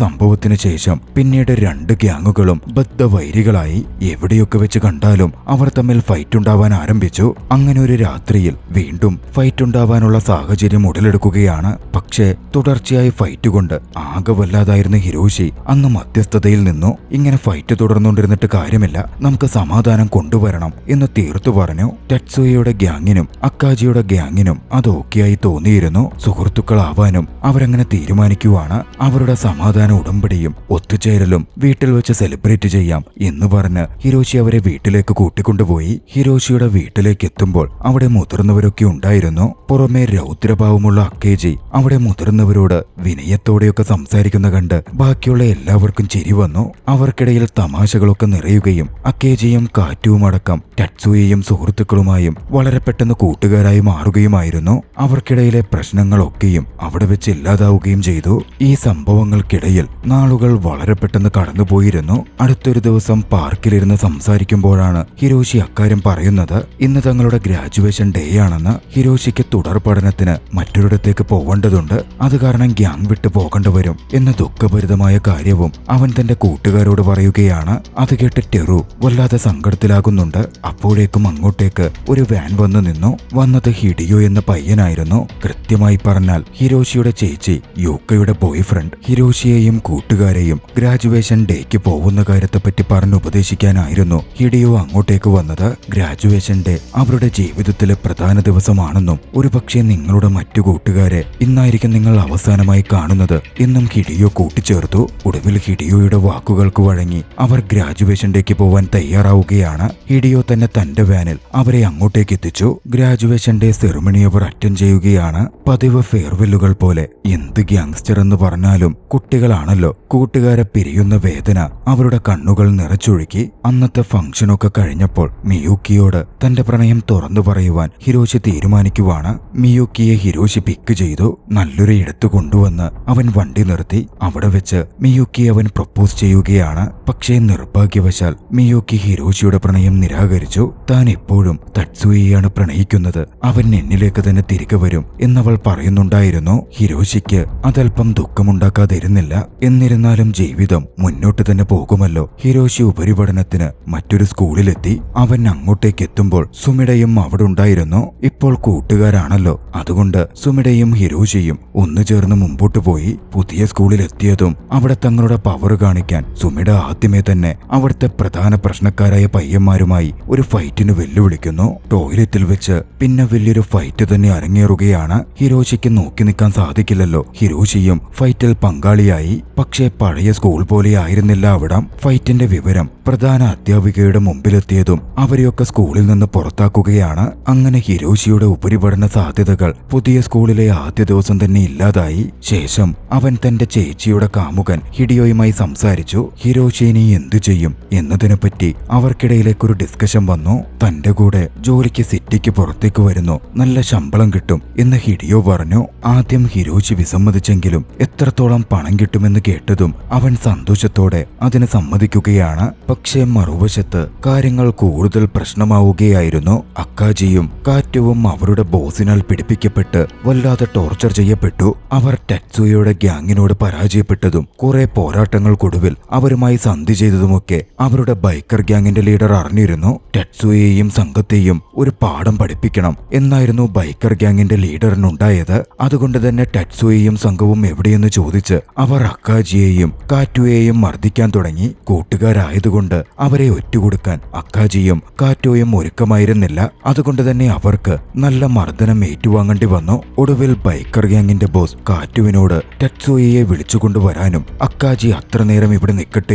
സംഭവത്തിന് ശേഷം പിന്നീട് രണ്ട് ഗ്യാങ്ങുകളും ബദ്ധവൈരികളായി. എവിടെയൊക്കെ വെച്ച് കണ്ടാലും അവർ തമ്മിൽ ഫൈറ്റ് ഉണ്ടാവാൻ ആരംഭിച്ചു. അങ്ങനെ ഒരു രാത്രിയിൽ വീണ്ടും ഫൈറ്റ് ഉണ്ടാവാനുള്ള സാഹചര്യം ഉടലെടുക്കുകയാണ്. പക്ഷേ തുടർച്ചയായി ഫൈറ്റ് കൊണ്ട് ആകെ വല്ലാതായിരുന്ന ഹിരോഷി അന്ന് മധ്യസ്ഥതയിൽ നിന്നു. ഇങ്ങനെ ഫൈറ്റ് തുടർന്നുകൊണ്ടിരുന്നിട്ട് കാര്യമില്ല, നമുക്ക് സമാധാനം കൊണ്ടുവരണം എന്ന് തീർത്തു പറഞ്ഞു. ടെറ്റ്സുയയുടെ ഗ്യാങ്ങിനും അക്കാജിയുടെ ഗ്യാങ്ങിനും അത് ഓക്കെയായി തോന്നിയിരുന്നു. സുഹൃത്തുക്കളാവാനും അവരങ്ങനെ തീരുമാനിക്കുവാണ്. അവരുടെ സമാധാന ഉടമ്പടിയും ഒത്തുചേരലും വീട്ടിൽ വെച്ച് സെലിബ്രേറ്റ് ചെയ്യാം എന്ന് പറഞ്ഞ് ഹിരോഷി അവരെ വീട്ടിലേക്ക് കൂട്ടിക്കൊണ്ടുപോയി. ഹിരോഷിയുടെ വീട്ടിലേക്ക് എത്തുമ്പോൾ അവിടെ മുതിർന്നവരൊക്കെ ഉണ്ടായിരുന്നു. പുറമെ രൗദ്രഭാവമുള്ള അക്കേജി അവിടെ മുതിർന്നവരോട് വിനയത്തോടെയൊക്കെ സംസാരിക്കുന്ന കണ്ട് ബാക്കിയുള്ള എല്ലാവർക്കും ചിരി വന്നു. അവർക്കിടയിൽ തമാശകളൊക്കെ നിറയുകയും അക്കേജിയും കാറ്റുവും അടക്കം ടറ്റ്സുയയും സുഹൃത്തുക്കളുമായും വളരെ പെട്ടെന്ന് കൂട്ടുകാരായി മാറുകയുമായിരുന്നു. അവർക്കിടയിലെ പ്രശ്നങ്ങളൊക്കെയും അവിടെ വെച്ച് ഇല്ലാതാവുകയും ചെയ്തു. ഈ സംഭവങ്ങൾക്കിടയിൽ നാളുകൾ വളരെ പെട്ടെന്ന് കടന്നുപോയിരുന്നു. അടുത്തൊരു ദിവസം പാർക്കിലിരുന്ന് സംസാരിക്കുമ്പോഴാണ് ഹിരോഷി അക്കാര്യം പറയുന്നത്. ഇന്ന് തങ്ങളുടെ ഗ്രാജുവേഷൻ ഡേ ആണെന്ന്. ഹിരോഷിക്ക് തുടർ പഠനത്തിന് മറ്റൊരിടത്തേക്ക് പോവേണ്ടതുണ്ട്. അത് കാരണം ഗ്യാങ് വിട്ടു പോകേണ്ടി വരും എന്ന ദുഃഖഭരിതമായ കാര്യവും അവൻ തന്റെ കൂട്ടുകാരോട് പറയുകയാണ്. അത് കേട്ട് ടെറു വല്ലാതെ സങ്കടത്തിലാകുന്നുണ്ട്. അപ്പോഴേക്കും അങ്ങോട്ടേക്ക് ഒരു വാൻ വന്നു നിന്നു. വന്നത് ഹിഡിയോ എന്ന പയ്യനായിരുന്നു. കൃത്യമായി പറഞ്ഞാൽ ഹിരോഷിയുടെ ചേച്ചി യൂക്കയുടെ ബോയ് ഫ്രണ്ട്. ഹിരോഷിയെയും കൂട്ടുകാരെയും ഗ്രാജുവേഷൻ ഡേക്ക് പോകുന്ന കാര്യത്തെപ്പറ്റി പറഞ്ഞുപദേശിക്കാനായിരുന്നു ഹിഡിയോ അങ്ങോട്ടേക്ക് വന്നത്. ഗ്രാജുവേഷൻ ഡേ അവരുടെ ജീവിതത്തിലെ പ്രധാന ദിവസമാണെന്നും ഒരുപക്ഷെ നിങ്ങളുടെ മറ്റു കൂട്ടുകാരെ ഇന്നായിരിക്കും നിങ്ങൾ അവസാനമായി കാണുന്നത് എന്നും ഹിഡിയോ കൂട്ടിച്ചേർത്തു. ഒടുവിൽ ഹിഡിയോയുടെ വാക്കുകൾക്ക് വഴങ്ങി അവർ ഗ്രാജുവേഷൻ ഡേക്ക് പോവാൻ തയ്യാറാവുകയാണ്. ഹിഡിയോ തന്നെ തന്റെ വാനിൽ അവരെ അങ്ങോട്ടേക്ക് എത്തിച്ചു. ഗ്രാജുവേഷൻ ഡേ സെറിമണി അവർ അറ്റൻഡ് ചെയ്യുകയാണ്. പതിവ് ഫെയർവെല്ലുകൾ പോലെ. എന്ത് ഗ്യാങ്സ്റ്റർ എന്ന് പറഞ്ഞാലും കുട്ടികളാണല്ലോ. കൂട്ടുകാരെ പിരിയുന്ന വേദന അവരുടെ കണ്ണുകൾ നിറച്ചൊഴുക്കി. അന്നത്തെ ഫംഗ്ഷനൊക്കെ കഴിഞ്ഞപ്പോൾ മിയൂക്കിയോട് തന്റെ പ്രണയം തുറന്നു പറയുവാൻ ഹിരോഷി തീരുമാനിക്കുവാണ്. മിയൂക്കിയെ ഹിരോഷി പിക്ക് ചെയ്തു. നല്ലൊരു ഇടത്ത് കൊണ്ടുവന്ന് അവൻ വണ്ടി നിർത്തി. അവിടെ വെച്ച് മിയൂക്കി അവൻ പ്രപ്പോസ് ചെയ്യുകയാണ്. പക്ഷേ നിർഭാഗ്യവശാൽ മിയൂക്കി ഹിരോഷിയുടെ പ്രണയം നിരാകരിച്ചു. താൻ എപ്പോഴും തട്സുയെയാണ് പ്രണയിക്കുന്നത്. അവൻ എന്നിലേക്ക് തന്നെ തിരികെ വരും എന്നവൾ പറയുന്നുണ്ടായിരുന്നു. ഹിരോഷിക്ക് അതല്പം ദുഃഖമുണ്ടാക്കാതിരുന്നില്ല. എന്നിരുന്നാലും ജീവിതം മുന്നോട്ട് തന്നെ പോകുമല്ലോ. ഹിരോഷി ഉപരിപഠനത്തിന് മറ്റൊരു സ്കൂളിലെത്തി. അവൻ അങ്ങോട്ടേക്ക് എത്തുമ്പോൾ സുമിഡയും അവിടെ ഉണ്ടായിരുന്നു. ഇപ്പോൾ കൂട്ടുകാരാണല്ലോ. അതുകൊണ്ട് സുമിഡയും ഹിരോഷിയും ഒന്നു ചേർന്ന് മുമ്പോട്ട് പോയി. പുതിയ സ്കൂളിലെത്തിയതും അവിടെ തങ്ങളുടെ പവർ കാണിക്കാൻ സുമിഡ ആദ്യമേ തന്നെ അവിടുത്തെ പ്രധാന പ്രശ്നക്കാരായ പയ്യന്മാരുമായി ഒരു ഫൈറ്റിന് വെല്ലുവിളിക്കുന്നു. ടോയ്ലറ്റിൽ വെച്ച് പിന്നെ വലിയൊരു ഫൈറ്റ് തന്നെ അരങ്ങേറുകയാണ്. ഹിരോഷിക്ക് നോക്കി നിൽക്കാൻ സാധിക്കില്ലല്ലോ. ഹിരോഷിയും ഫൈറ്റിൽ പങ്കാളിയായി. പക്ഷേ പഴയ സ്കൂൾ പോലെ ആയിരുന്നില്ല അവിടം. ഫൈറ്റിന്റെ വിവരം പ്രധാന അധ്യാപികയുടെ മുമ്പിലെത്തിയതും അവരെയൊക്കെ സ്കൂളിൽ നിന്ന് പുറത്താക്കുകയാണ്. അങ്ങനെ ഹിരോഷിയുടെ ഉപരിപഠന സാധ്യതകൾ പുതിയ സ്കൂളിലെ ആദ്യ ദിവസം തന്നെ ഇല്ലാതായി. ശേഷം അവൻ തന്റെ ചേച്ചിയുടെ കാമുകൻ ഹിഡിയോയുമായി സംസാരിച്ചു. ഹിരോഷി ഇനി എന്തു ചെയ്യും എന്നതിനെപ്പറ്റി അവർക്കിടയിലേക്കൊരു ഡിസ്കഷൻ വന്നു. തന്റെ കൂടെ ജോലിക്ക് സിറ്റിക്ക് പുറത്തേക്ക് വരുന്നു, നല്ല ശമ്പളം കിട്ടും എന്ന് ഹിഡിയോ പറഞ്ഞു. ആദ്യം ഹിരോഷി വിസമ്മതിച്ചെങ്കിലും എത്രത്തോളം പണം കിട്ടുമെന്ന് കേട്ടതും അവൻ സന്തോഷത്തോടെ അതിന് സമ്മതിക്കുകയാണ്. പക്ഷേ മറുവശത്ത് കാര്യങ്ങൾ കൂടുതൽ പ്രശ്നമാവുകയായിരുന്നു. അക്കാജിയും കാറ്റുവും അവരുടെ ബോസിനാൽ പിടിപ്പിക്കപ്പെട്ട് വല്ലാതെ ടോർച്ചർ ചെയ്യപ്പെട്ടു. അവർ ടറ്റ്സുയയുടെ ഗ്യാങ്ങിനോട് പരാജയപ്പെട്ടതും കുറെ പോരാട്ടങ്ങൾക്കൊടുവിൽ അവരുമായി സന്ധി ചെയ്തതുമൊക്കെ അവരുടെ ബൈക്കർ ഗ്യാങ്ങിന്റെ ലീഡർ അറിഞ്ഞിരുന്നു. ടറ്റ്സുയെയും സംഘത്തെയും ഒരു പാഠം പഠിപ്പിക്കണം എന്നായിരുന്നു ബൈക്കർ ഗ്യാങ്ങിന്റെ ലീഡറിനുണ്ടായത്. അതുകൊണ്ട് തന്നെ ടറ്റ്സുയെയും സംഘവും എവിടെയെന്ന് ചോദിച്ച് അവർ അക്കാജിയെയും കാറ്റുയെയും മർദ്ദിക്കാൻ തുടങ്ങി. കൂട്ടുകാരായതുകൊണ്ട് അവരെ ഒറ്റുകൊടുക്കാൻ അക്കാജിയും കാറ്റോയും ഒരുക്കമായിരുന്നില്ല. അതുകൊണ്ട് തന്നെ അവർക്ക് നല്ല മർദ്ദനം ഏറ്റുവാങ്ങേണ്ടി വന്നു. ഒടുവിൽ ബൈക്കർ ഗ്യാങ്ങിന്റെ ബോസ് കാറ്റുവിനോട് ടറ്റ്സുയെ വിളിച്ചുകൊണ്ടുവരാനും അക്കാജി അത്ര നേരം ഇവിടെ നിൽക്കട്ടെ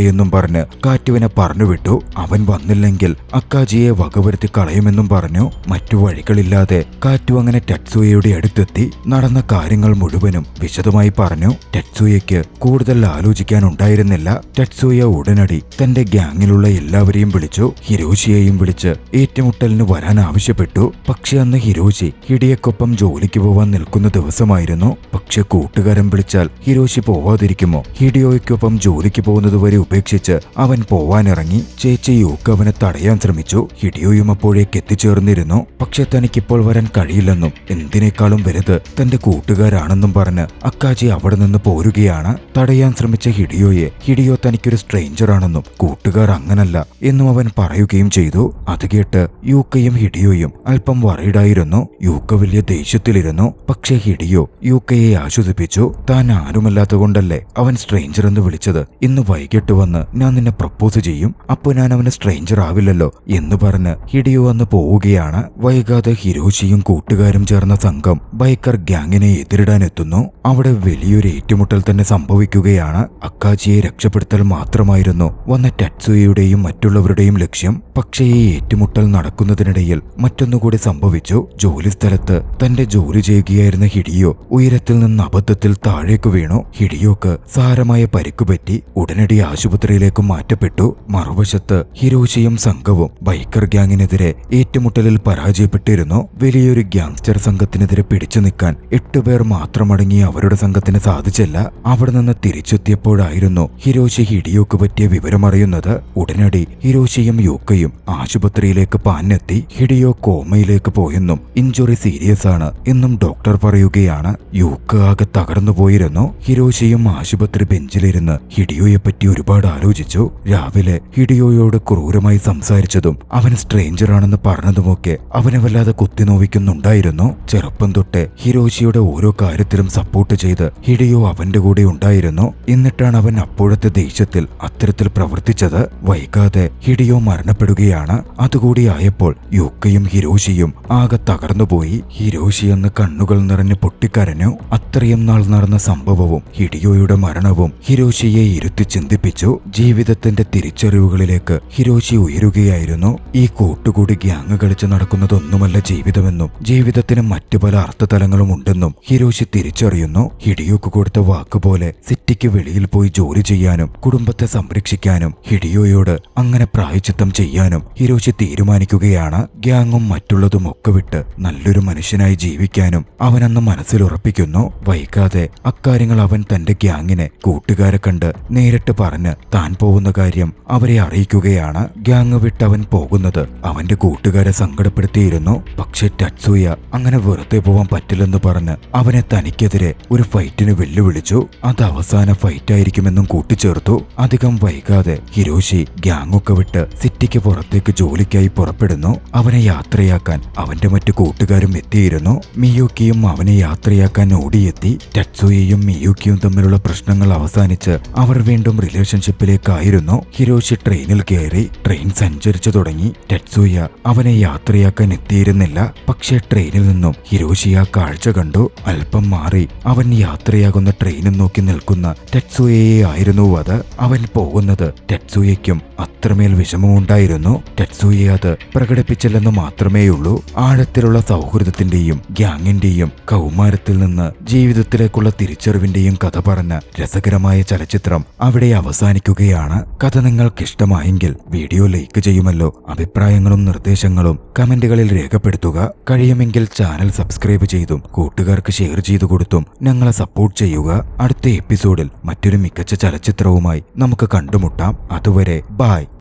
എന്നും പറഞ്ഞ് കാറ്റുവിനെ പറഞ്ഞുവിട്ടു. അവൻ വന്നില്ലെങ്കിൽ അക്കാജിയെ വകവരുത്തി കളയുമെന്നും പറഞ്ഞു. മറ്റു വഴികളില്ലാതെ കാറ്റു അങ്ങനെ ടറ്റ്സുയയുടെ അടുത്തെത്തി. നടന്ന കാര്യങ്ങൾ മുഴുവനും വിശദമായി പറഞ്ഞു. ടറ്റ്സുയയ്ക്ക് കൂടുതൽ ആലോചിക്കാനുണ്ടായിരുന്നില്ല. ടറ്റ്സുയ ഉടനടി തന്റെ ഗ്യാങ്ങിലുള്ള എല്ലാവരെയും വിളിച്ചു. ഹിരോഷിയെയും വിളിച്ച് ഏറ്റുമുട്ടലിന് വരാൻ ആവശ്യപ്പെട്ടു. പക്ഷെ അന്ന് ഹിരോഷി ഹിഡിയക്കൊപ്പം ജോലിക്ക് പോവാൻ നിൽക്കുന്ന ദിവസമായിരുന്നു. പക്ഷെ കൂട്ടുകാരൻ വിളിച്ചാൽ ഹിരോഷി പോവാതിരിക്കുമോ? ഹിഡിയോയ്ക്കൊപ്പം ജോലിക്ക് പോകുന്നത് വരെ ഉപേക്ഷിച്ച് അവൻ പോവാനിറങ്ങി. ചേച്ചി യൂക്ക് അവനെ തടയാൻ ശ്രമിച്ചു. ഹിഡിയോയും അപ്പോഴേക്ക് എത്തിച്ചേർന്നിരുന്നു. പക്ഷെ തനിക്കിപ്പോൾ വരാൻ കഴിയില്ലെന്നും എന്തിനേക്കാളും വലുത് തന്റെ കൂട്ടുകാരാണെന്നും പറഞ്ഞ് അക്കാജി അവിടെ നിന്ന് പോരുകയാണ്. തടയാൻ ശ്രമിച്ച ഹിഡിയോ തനിക്കൊരു സ്ട്രേഞ്ചർ ആണെന്നും കൂട്ടുകാർ അങ്ങനല്ല എന്നും അവൻ പറയുകയും ചെയ്തു. അത് കേട്ട് യൂക്കയും ഹിഡിയോയും അല്പം വറീഡായിരുന്നു. യൂക്ക വലിയ ദേഷ്യത്തിലിരുന്നു. പക്ഷേ ഹിഡിയോ യൂക്കയെ ആശ്വസിപ്പിച്ചു. താൻ ആരുമല്ലാത്തതുകൊണ്ടല്ലേ അവൻ സ്ട്രേഞ്ചർ എന്ന് വിളിച്ചത്. ഇന്ന് വൈകിട്ട് വന്ന് ഞാൻ നിന്നെ പ്രപ്പോസ് ചെയ്യും. അപ്പൊ ഞാൻ അവന് സ്ട്രേഞ്ചർ ആവില്ലല്ലോ എന്ന് പറഞ്ഞ് ഹിഡിയോ വന്ന് പോവുകയാണ്. വൈകാതെ ഹിരോഷിയും കൂട്ടുകാരും ചേർന്ന സംഘം ബൈക്കർ ഗ്യാങ്ങിനെ എതിരിടാനെത്തുന്നു. അവിടെ വലിയൊരു ഏറ്റുമുട്ടൽ തന്നെ സംഭവിക്കുകയാണ്. അക്കാജിയെ രക്ഷപ്പെടുത്തൽ മാത്രമായിരുന്നു വന്ന ടെറ്റ്സുയയുടെയും മറ്റുള്ളവരുടെയും ലക്ഷ്യം. പക്ഷേ ഈ ഏറ്റുമുട്ടൽ നടക്കുന്നതിനിടയിൽ മറ്റൊന്നുകൂടി സംഭവിച്ചു. ജോലിസ്ഥലത്ത് തന്റെ ജോലി ചെയ്യുകയായിരുന്ന ഹിഡിയോ ഉയരത്തിൽ നിന്ന് അബദ്ധത്തിൽ താഴേക്ക് വീണു. ഹിഡിയോക്ക് സാരമായ പരിക്കുപറ്റി. ഉടനടി ആശുപത്രിയിലേക്ക് മാറ്റപ്പെട്ടു. മറുവശത്ത് ഹിരോഷിയും സംഘവും ബൈക്കർ ഗ്യാങ്ങിനെതിരെ ഏറ്റുമുട്ടലിൽ പരാജയപ്പെട്ടിരുന്നു. വലിയൊരു ഗ്യാങ്സ്റ്റർ സംഘത്തിനെതിരെ പിടിച്ചു നിൽക്കാൻ 8 പേർ മാത്രമടങ്ങിയ അവരുടെ സംഘത്തിന് സാധിച്ചില്ല. അവിടെ നിന്ന് തിരിച്ചെത്തിയപ്പോഴായിരുന്നു ഹിരോഷി ഹിഡിയോക്ക് പറ്റിയ വിവരമറിയുന്നത്. ഉടനടി ഹിരോഷിയും യൂക്കയും ആശുപത്രിയിലേക്ക് പാഞ്ഞെത്തി. ഹിഡിയോ കോമയിലേക്ക് പോയെന്നും ഇഞ്ചുറി സീരിയസ് ആണ് എന്നും ഡോക്ടർ പറയുകയാണ്. യൂക്ക ആകെ തകർന്നുപോയിരുന്നു. ഹിരോഷിയും ആശുപത്രി ബെഞ്ചിലിരുന്ന് ഹിഡിയോയെ പറ്റി ഒരുപാട് ആലോചിച്ചു. രാവിലെ ഹിഡിയോയോട് ക്രൂരമായി സംസാരിച്ചതും അവൻ സ്ട്രേഞ്ചറാണെന്ന് പറഞ്ഞതുമൊക്കെ അവനെ വല്ലാതെ കുത്തിനോവിക്കുന്നുണ്ടായിരുന്നു. ചെറുപ്പം തൊട്ട് ഹിരോഷിയുടെ ഓരോ കാര്യത്തിലും സപ്പോർട്ട് ചെയ്ത് ഹിഡിയോ അവന്റെ കൂടെ ഉണ്ടായിരുന്നു. എന്നിട്ടാണ് അവൻ അപ്പോഴത്തെ ദേഷ്യത്തിൽ അത്തരത്തിൽ പ്രവർത്തിച്ചത്. വൈകാതെ ഹിഡിയോ മരണപ്പെടുകയാണ്. അതുകൂടി ആയപ്പോൾ യൂക്കയും ഹിരോഷിയും ആകെ തകർന്നുപോയി. ഹിരോഷി എന്ന് കണ്ണുകൾ നിറഞ്ഞ് പൊട്ടിക്കരഞ്ഞു. അത്രയും നാൾ നടന്ന സംഭവവും ഹിഡിയോയുടെ മരണവും ഹിരോഷിയെ ഇരുത്തി ചിന്തിപ്പിച്ചു. ജീവിതത്തിന്റെ തിരിച്ചറിവുകളിലേക്ക് ഹിരോഷി ഉയരുകയായിരുന്നു. ഈ കൂട്ടുകൂടി ഗ്യാങ് കളിച്ച് നടക്കുന്നതൊന്നുമല്ല ജീവിതമെന്നും ജീവിതത്തിന് മറ്റു പല അർത്ഥതലങ്ങളും ഉണ്ടെന്നും ഹിരോഷി തിരിച്ചറിയുന്നു. ഹിഡിയോക്ക് കൊടുത്ത വാക്കുപോലെ സിറ്റിക്ക് വെളിയിൽ പോയി ജോലി ചെയ്യാനും കുടുംബത്തെ സംരക്ഷിക്കാനും ഹിഡിയോയോട് അങ്ങനെ പ്രായച്ചിത്തം ചെയ്യാനും ഹിരോഷി തീരുമാനിക്കുകയാണ്. ഗ്യാങ്ങും മറ്റുള്ളതും ഒക്കെ വിട്ട് നല്ലൊരു മനുഷ്യനായി ജീവിക്കാനും അവനന്ന് മനസ്സിലുറപ്പിക്കുന്നു. വൈകാതെ അക്കാര്യങ്ങൾ അവൻ തന്റെ ഗ്യാങ്ങിനെ കൂട്ടുകാരെ കണ്ട് നേരിട്ട് പറഞ്ഞ് താൻ പോകുന്ന കാര്യം അവരെ അറിയിക്കുകയാണ്. ഗ്യാങ് വിട്ട് അവൻ പോകുന്നത് അവന്റെ കൂട്ടുകാരെ സങ്കടപ്പെടുത്തിയിരുന്നു. പക്ഷെ ടെറ്റ്സുയ അങ്ങനെ വെറുതെ പോവാൻ പറ്റില്ലെന്ന് പറഞ്ഞ് അവനെ തനിക്കെതിരെ ഒരു ഫൈറ്റിന് വെല്ലുവിളിച്ചു. അത് അവസാന ഫൈറ്റായിരിക്കുമെന്നും കൂട്ടിച്ചേർത്തു. അധികം വൈകാതെ ഹിരോഷി ഗ്യാങ്ങൊക്കെ വിട്ട് സിറ്റിക്ക് പുറത്തേക്ക് ജോലിക്കായി പുറപ്പെടുന്നു. അവനെ യാത്രയാക്കാൻ അവന്റെ മറ്റു കൂട്ടുകാരും എത്തിയിരുന്നു. മിയൂക്കിയും അവനെ യാത്രയാക്കാൻ ഓടിയെത്തി. ടെറ്റ്സുയയും മിയൂക്കിയും തമ്മിലുള്ള പ്രശ്നങ്ങൾ അവസാനിച്ച് അവർ വീണ്ടും റിലേഷൻഷിപ്പിലേക്കായിരുന്നു. ഹിരോഷി ട്രെയിനിൽ കയറി. ട്രെയിൻ സഞ്ചരിച്ചു തുടങ്ങി. ടെറ്റ്സുയ അവനെ യാത്രയാക്കാൻ എത്തിയിരുന്നില്ല. പക്ഷേ ട്രെയിനിൽ നിന്നും ഹിരോഷി ആ കാഴ്ച കണ്ടു. അല്പം മാറി അവൻ യാത്രയാകുന്ന ട്രെയിനും നോക്കി നിൽക്കുന്ന ടെറ്റ്സുയയെ ആയിരുന്നു അത്. അവൻ പോകുന്നത് ടെറ്റ്സുയയ്ക്കും അത്രമേൽ വിഷമമുണ്ടായിരുന്നു. ടെറ്റ്സുയ അത് പ്രകടിപ്പിച്ചില്ലെന്ന് മാത്രമേയുള്ളൂ. ആഴത്തിലുള്ള സൗഹൃദത്തിന്റെയും ഗ്യാങ്ങിന്റെയും കൗമാരത്തിൽ നിന്ന് ജീവിതത്തിലേക്കുള്ള തിരിച്ചറിവിന്റെയും കഥ പറഞ്ഞ രസകരമായ ചലച്ചിത്രം അവിടെ അവസാനിക്കുകയാണ്. കഥ നിങ്ങൾക്ക് ഇഷ്ടമായെങ്കിൽ വീഡിയോ ലൈക്ക് ചെയ്യുമല്ലോ. അഭിപ്രായങ്ങളും നിർദ്ദേശങ്ങളും കമന്റുകളിൽ രേഖപ്പെടുത്തുക. കഴിയുമെങ്കിൽ ചാനൽ സബ്സ്ക്രൈബ് ചെയ്തും കൂട്ടുകാർക്ക് ഷെയർ ചെയ്തു കൊടുത്തും ഞങ്ങളെ സപ്പോർട്ട് ചെയ്യുക. അടുത്ത എപ്പിസോഡിൽ മറ്റൊരു മികച്ച ചലച്ചിത്രവുമായി നമുക്ക് കണ്ടുമുട്ടാം. അതുവരെ ബൈ.